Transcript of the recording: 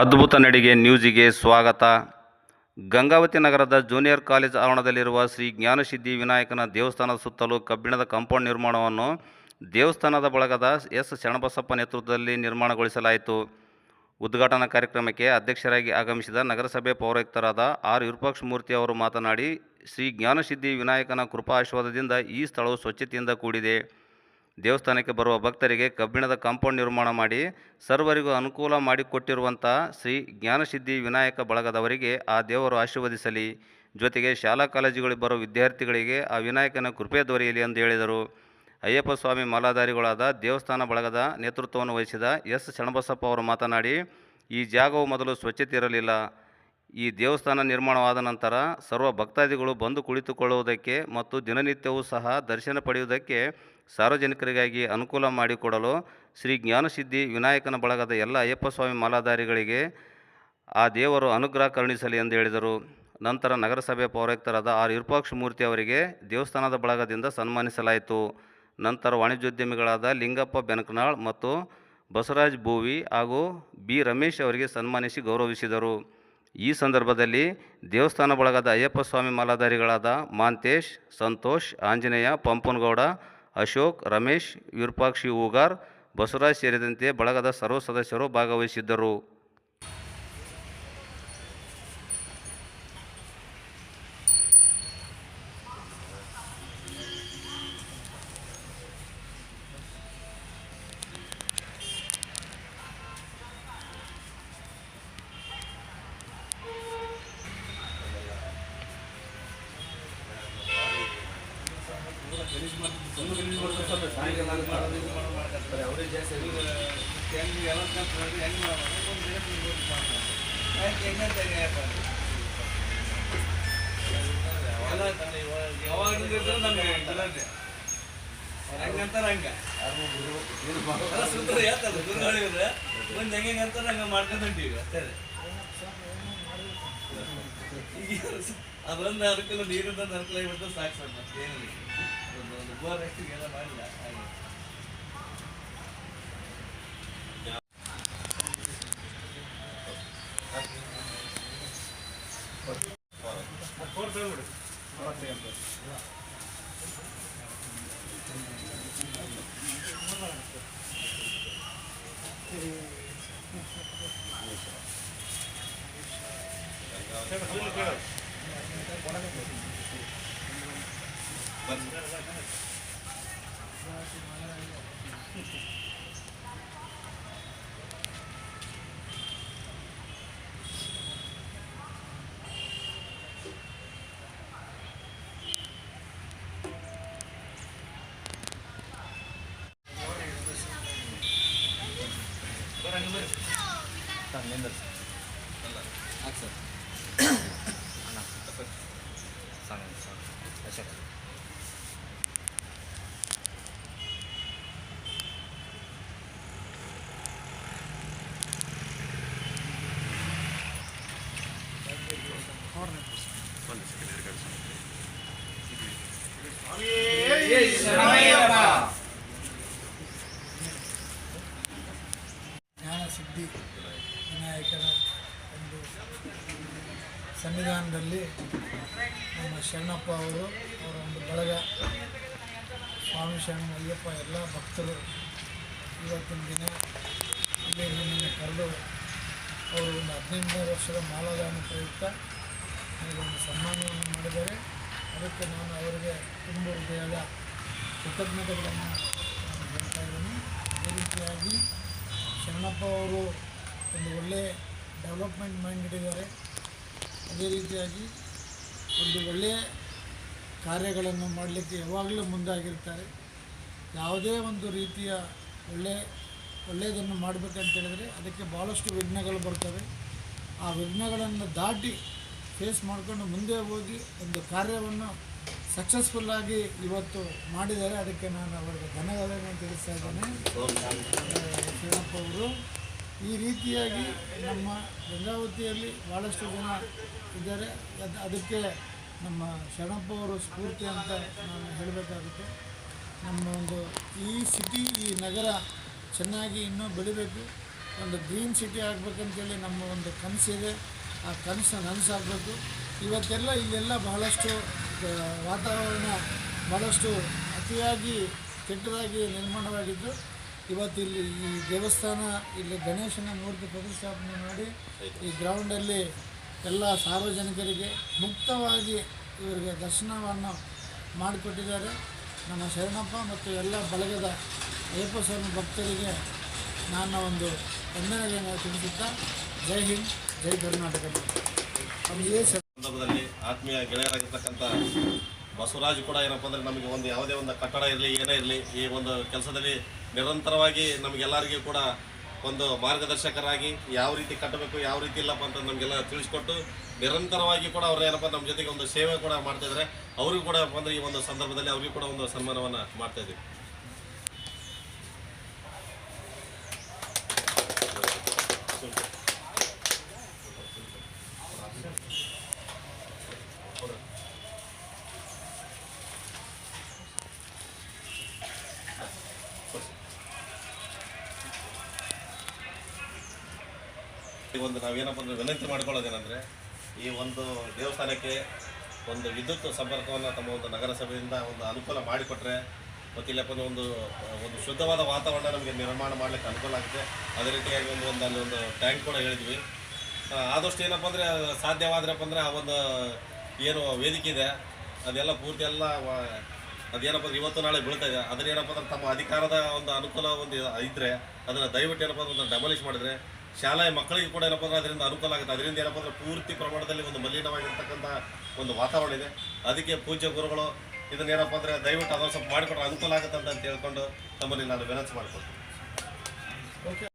ಅದ್ಭುತ ನಡಿಗೆ ನ್ಯೂಸಿಗೆ ಸ್ವಾಗತ. ಗಂಗಾವತಿ ನಗರದ ಜೂನಿಯರ್ ಕಾಲೇಜ್ ಆವರಣದಲ್ಲಿರುವ ಶ್ರೀ ಜ್ಞಾನಸಿದ್ಧಿ ವಿನಾಯಕನ ದೇವಸ್ಥಾನದ ಸುತ್ತಲೂ ಕಬ್ಬಿಣದ ಕಾಂಪೌಂಡ್ ನಿರ್ಮಾಣವನ್ನು ದೇವಸ್ಥಾನದ ಬಳಗದ ಎಸ್ ಶರಣಬಸಪ್ಪ ನೇತೃತ್ವದಲ್ಲಿ ನಿರ್ಮಾಣಗೊಳಿಸಲಾಯಿತು. ಉದ್ಘಾಟನಾ ಕಾರ್ಯಕ್ರಮಕ್ಕೆ ಅಧ್ಯಕ್ಷರಾಗಿ ಆಗಮಿಸಿದ ನಗರಸಭೆ ಪೌರಾಯುಕ್ತರಾದ ಆರ್ ವಿರೂಪಾಕ್ಷಮೂರ್ತಿ ಅವರು ಮಾತನಾಡಿ, ಶ್ರೀ ಜ್ಞಾನಸಿದ್ಧಿ ವಿನಾಯಕನ ಕೃಪಾ ಆಶೀರ್ವಾದದಿಂದ ಈ ಸ್ಥಳವು ಸ್ವಚ್ಛತೆಯಿಂದ ಕೂಡಿದೆ. ದೇವಸ್ಥಾನಕ್ಕೆ ಬರುವ ಭಕ್ತರಿಗೆ ಕಬ್ಬಿಣದ ಕಾಂಪೌಂಡ್ ನಿರ್ಮಾಣ ಮಾಡಿ ಸರ್ವರಿಗೂ ಅನುಕೂಲ ಮಾಡಿಕೊಟ್ಟಿರುವಂಥ ಶ್ರೀ ಜ್ಞಾನಸಿದ್ಧಿ ವಿನಾಯಕ ಬಳಗದವರಿಗೆ ಆ ದೇವರು ಆಶೀರ್ವದಿಸಲಿ. ಜೊತೆಗೆ ಶಾಲಾ ಕಾಲೇಜುಗಳಿಗೆ ಬರುವ ವಿದ್ಯಾರ್ಥಿಗಳಿಗೆ ಆ ವಿನಾಯಕನ ಕೃಪೆ ದೊರೆಯಲಿ ಎಂದು ಹೇಳಿದರು. ಅಯ್ಯಪ್ಪ ಸ್ವಾಮಿ ಮಾಲಾಧಾರಿಗಳಾದ ದೇವಸ್ಥಾನ ಬಳಗದ ನೇತೃತ್ವವನ್ನು ವಹಿಸಿದ ಎಸ್ ಶರಣಬಸಪ್ಪ ಅವರು ಮಾತನಾಡಿ, ಈ ಜಾಗವು ಮೊದಲು ಸ್ವಚ್ಛತೆ ಇರಲಿಲ್ಲ. ಈ ದೇವಸ್ಥಾನ ನಿರ್ಮಾಣವಾದ ನಂತರ ಸರ್ವ ಭಕ್ತಾದಿಗಳು ಬಂದು ಕುಳಿತುಕೊಳ್ಳುವುದಕ್ಕೆ ಮತ್ತು ದಿನನಿತ್ಯವೂ ಸಹ ದರ್ಶನ ಪಡೆಯುವುದಕ್ಕೆ ಸಾರ್ವಜನಿಕರಿಗಾಗಿ ಅನುಕೂಲ ಮಾಡಿಕೊಡಲು ಶ್ರೀ ಜ್ಞಾನಸಿದ್ಧಿ ವಿನಾಯಕನ ಬಳಗದ ಎಲ್ಲ ಅಯ್ಯಪ್ಪ ಸ್ವಾಮಿ ಮಾಲಾಧಾರಿಗಳಿಗೆ ಆ ದೇವರು ಅನುಗ್ರಹ ಕರುಣಿಸಲಿ ಎಂದು ಹೇಳಿದರು. ನಂತರ ನಗರಸಭೆ ಪೌರಾಯುಕ್ತರಾದ ಆರ್ ವಿರೂಪಾಕ್ಷಮೂರ್ತಿ ಅವರಿಗೆ ದೇವಸ್ಥಾನದ ಬಳಗದಿಂದ ಸನ್ಮಾನಿಸಲಾಯಿತು. ನಂತರ ವಾಣಿಜ್ಯೋದ್ಯಮಿಗಳಾದ ಲಿಂಗಪ್ಪ ಬೆನಕನಾಳ್ ಮತ್ತು ಬಸವರಾಜ್ ಭೂವಿ ಹಾಗೂ ಬಿ ರಮೇಶ್ ಅವರಿಗೆ ಸನ್ಮಾನಿಸಿ ಗೌರವಿಸಿದರು. ಈ ಸಂದರ್ಭದಲ್ಲಿ ದೇವಸ್ಥಾನ ಬಳಗದ ಅಯ್ಯಪ್ಪ ಸ್ವಾಮಿ ಮಾಲಾಧಾರಿಗಳಾದ ಮಾಂತೇಶ್, ಸಂತೋಷ್, ಆಂಜನೇಯ, ಪಂಪನಗೌಡ, ಅಶೋಕ್, ರಮೇಶ್, ವಿರೂಪಾಕ್ಷಿ ಹೂಗಾರ್, ಬಸವರಾಜ್ ಸೇರಿದಂತೆ ಬಳಗದ ಸರ್ವ ಸದಸ್ಯರು ಭಾಗವಹಿಸಿದ್ದರು. ಅದೊಂದು ಅನುಕೂಲ, ನೀರಿಂದ ಅನುಕೂಲ ಆಗಿಬಿಟ್ಟು ಸಾಕು ಸರ್. ಮತ್ತೇನಿಲ್ಲ, ಒಂದು ಬೋರ್ ಎಲ್ಲ ಮಾಡಿಲ್ಲ. ಜ್ಞಾನಸಿದ್ಧಿ ವಿನಾಯಕನ ಒಂದು ಸನ್ನಿಧಾನದಲ್ಲಿ ನಮ್ಮ ಶರಣಪ್ಪ ಅವರ ಒಂದು ಬಳಗ, ಸ್ವಾಮಿ ಶರಣ ಅಯ್ಯಪ್ಪ ಎಲ್ಲ ಭಕ್ತರು ಇವತ್ತಿನ ದಿನ ಇಲ್ಲಿ ನಮ್ಮನ್ನು ಕರೆದು ಅವರು ಒಂದು 15ನೇ ವರ್ಷದ ಮಾಲಾಧಾರಣ ಪ್ರಯುಕ್ತ ನನಗೊಂದು ಸನ್ಮಾನವನ್ನು ಮಾಡಿದ್ದಾರೆ. ಅದಕ್ಕೆ ನಾನು ಅವರಿಗೆ ತುಂಬ ಹೃದಯದ ಕೃತಜ್ಞತೆಗಳನ್ನು ನಾನು ಹೇಳ್ತಾ ಇದ್ದೀನಿ. ಅದೇ ರೀತಿಯಾಗಿ ಶರಣಪ್ಪ ಅವರು ಒಂದು ಒಳ್ಳೆಯ ಡೆವಲಪ್ಮೆಂಟ್ ಮೈಂಡ್ ಇಟ್ಟಿದ್ದಾರೆ. ಅದೇ ರೀತಿಯಾಗಿ ಒಂದು ಒಳ್ಳೆಯ ಕಾರ್ಯಗಳನ್ನು ಮಾಡಲಿಕ್ಕೆ ಯಾವಾಗಲೂ ಮುಂದಾಗಿರ್ತಾರೆ. ಯಾವುದೇ ಒಂದು ರೀತಿಯ ಒಳ್ಳೆಯದನ್ನು ಮಾಡಬೇಕಂತೇಳಿದರೆ ಅದಕ್ಕೆ ಭಾಳಷ್ಟು ವಿಘ್ನಗಳು ಬರ್ತವೆ. ಆ ವಿಘ್ನಗಳನ್ನು ದಾಟಿ ಫೇಸ್ ಮಾಡಿಕೊಂಡು ಮುಂದೆ ಹೋಗಿ ಒಂದು ಕಾರ್ಯವನ್ನು ಸಕ್ಸಸ್ಫುಲ್ಲಾಗಿ ಇವತ್ತು ಮಾಡಿದ್ದಾರೆ. ಅದಕ್ಕೆ ನಾನು ಅವರಿಗೆ ಧನ್ಯವಾದಗಳನ್ನು ತಿಳಿಸ್ತಾ ಇದ್ದೇನೆ. ಶರಣಪ್ಪ ಅವರು ಈ ರೀತಿಯಾಗಿ ನಮ್ಮ ಗಂಗಾವತಿಯಲ್ಲಿ ಭಾಳಷ್ಟು ಜನ ಇದ್ದಾರೆ. ಅದಕ್ಕೆ ನಮ್ಮ ಶರಣಪ್ಪ ಅವರು ಸ್ಫೂರ್ತಿ ಅಂತ ನಾನು ಹೇಳಬೇಕಾಗುತ್ತೆ. ನಮ್ಮ ಒಂದು ಈ ಸಿಟಿ, ಈ ನಗರ ಚೆನ್ನಾಗಿ ಇನ್ನೂ ಬೆಳಿಬೇಕು. ಒಂದು ಗ್ರೀನ್ ಸಿಟಿ ಆಗಬೇಕಂತೇಳಿ ನಮ್ಮ ಒಂದು ಕನಸಿದೆ. ಆ ಕನಸು ನನಸಾಗಬೇಕು. ಇವತ್ತೆಲ್ಲ ಇಲ್ಲೆಲ್ಲ ಬಹಳಷ್ಟು ವಾತಾವರಣ ಭಾಳಷ್ಟು ಅತಿಯಾಗಿ ಕೆಟ್ಟದಾಗಿ ನಿರ್ಮಾಣವಾಗಿದ್ದು, ಇವತ್ತಿಲ್ಲಿ ಈ ದೇವಸ್ಥಾನ ಇಲ್ಲಿ ಗಣೇಶನ ಮೂರ್ತಿ ಪ್ರತಿಷ್ಠಾಪನೆ ಮಾಡಿ ಈ ಗ್ರೌಂಡಲ್ಲಿ ಎಲ್ಲ ಸಾರ್ವಜನಿಕರಿಗೆ ಮುಕ್ತವಾಗಿ ಇವರಿಗೆ ದರ್ಶನವನ್ನು ಮಾಡಿಕೊಟ್ಟಿದ್ದಾರೆ. ನಮ್ಮ ಶರಣಪ್ಪ ಮತ್ತು ಎಲ್ಲ ಬಳಗದ ಅಯ್ಯಪ್ಪ ಸ್ವಾಮಿ ಭಕ್ತರಿಗೆ ನನ್ನ ಒಂದು ವಂದನೆಗಳನ್ನು ತಿಳಿಸುತ್ತಾ ಜೈ ಹಿಂದ್, ಜೈ ಕರ್ನಾಟಕ. ಸಂದರ್ಭದಲ್ಲಿ ಆತ್ಮೀಯ ಗೆಳೆಯರಾಗಿರ್ತಕ್ಕಂಥ ಬಸವರಾಜ್ ಕೂಡ ಏನಪ್ಪ ಅಂದರೆ ನಮಗೆ ಒಂದು ಯಾವುದೇ ಒಂದು ಕಟ್ಟಡ ಇರಲಿ ಏನೇ ಇರಲಿ ಈ ಒಂದು ಕೆಲಸದಲ್ಲಿ ನಿರಂತರವಾಗಿ ನಮಗೆಲ್ಲರಿಗೂ ಕೂಡ ಒಂದು ಮಾರ್ಗದರ್ಶಕರಾಗಿ ಯಾವ ರೀತಿ ಕಟ್ಟಬೇಕು ಯಾವ ರೀತಿ ಇಲ್ಲಪ್ಪ ಅಂತ ನಮಗೆಲ್ಲ ತಿಳಿಸ್ಕೊಟ್ಟು ನಿರಂತರವಾಗಿ ಕೂಡ ಅವ್ರು ಏನಪ್ಪ ನಮ್ಮ ಜೊತೆಗೆ ಒಂದು ಸೇವೆ ಕೂಡ ಮಾಡ್ತಾಯಿದ್ದಾರೆ. ಅವ್ರಿಗೂ ಕೂಡ ಅಂದರೆ ಈ ಒಂದು ಸಂದರ್ಭದಲ್ಲಿ ಅವ್ರಿಗೂ ಕೂಡ ಒಂದು ಸನ್ಮಾನವನ್ನು ಮಾಡ್ತಾಯಿದ್ದೀವಿ. ಒಂದು ನಾವೇನಪ್ಪ ಅಂದರೆ ವಿನಂತಿ ಮಾಡ್ಕೊಳ್ಳೋದೇನೆಂದರೆ ಈ ಒಂದು ದೇವಸ್ಥಾನಕ್ಕೆ ಒಂದು ವಿದ್ಯುತ್ ಸಂಪರ್ಕವನ್ನು ತಮ್ಮ ಒಂದು ನಗರಸಭೆಯಿಂದ ಒಂದು ಅನುಕೂಲ ಮಾಡಿಕೊಟ್ರೆ ಮತ್ತು ಇಲ್ಲಪ್ಪ ಒಂದು ಶುದ್ಧವಾದ ವಾತಾವರಣ ನಮಗೆ ನಿರ್ಮಾಣ ಮಾಡಲಿಕ್ಕೆ ಅನುಕೂಲ ಆಗುತ್ತೆ. ಅದೇ ರೀತಿಯಾಗಿ ಅಲ್ಲಿ ಒಂದು ಟ್ಯಾಂಕ್ ಕೂಡ ಹೇಳಿದ್ವಿ. ಆದಷ್ಟು ಏನಪ್ಪ ಅಂದರೆ ಸಾಧ್ಯವಾದ್ರಪ್ಪ ಅಂದರೆ ಆ ಒಂದು ಏನು ವೇದಿಕೆ ಇದೆ ಅದೆಲ್ಲ ಪೂರ್ತಿ ಎಲ್ಲ ಅದೇನಪ್ಪ ಅಂದ್ರೆ ಇವತ್ತು ನಾಳೆ ಬೀಳ್ತಾ ಇದೆ. ಅದನ್ನೇನಪ್ಪ ಅಂದ್ರೆ ತಮ್ಮ ಅಧಿಕಾರದ ಒಂದು ಅನುಕೂಲ ಒಂದು ಇದ್ದರೆ ಅದನ್ನು ದಯವಿಟ್ಟು ಏನಪ್ಪ ಅಂದ್ರೆ ಡೆಮಾಲಿಷ್ ಮಾಡಿದ್ರೆ ಶಾಲೆಯ ಮಕ್ಕಳಿಗೆ ಕೂಡ ಏನಪ್ಪ ಅಂದ್ರೆ ಅದರಿಂದ ಅನುಕೂಲ ಆಗುತ್ತೆ. ಅದರಿಂದ ಏನಪ್ಪ ಅಂದರೆ ಪೂರ್ತಿ ಪ್ರಮಾಣದಲ್ಲಿ ಒಂದು ಮಲಿನವಾಗಿರ್ತಕ್ಕಂಥ ಒಂದು ವಾತಾವರಣ ಇದೆ. ಅದಕ್ಕೆ ಪೂಜ್ಯ ಗುರುಗಳು ಇದನ್ನೇನಪ್ಪ ಅಂದರೆ ದಯವಿಟ್ಟು ಅದನ್ನು ಸ್ವಲ್ಪ ಮಾಡಿಕೊಟ್ರೆ ಅನುಕೂಲ ಆಗುತ್ತೆ ಅಂತ ಹೇಳ್ಕೊಂಡು ತಮ್ಮಲ್ಲಿ ನಾನು ವಿನಂತಿ ಮಾಡಿಕೊಡ್ತೀನಿ.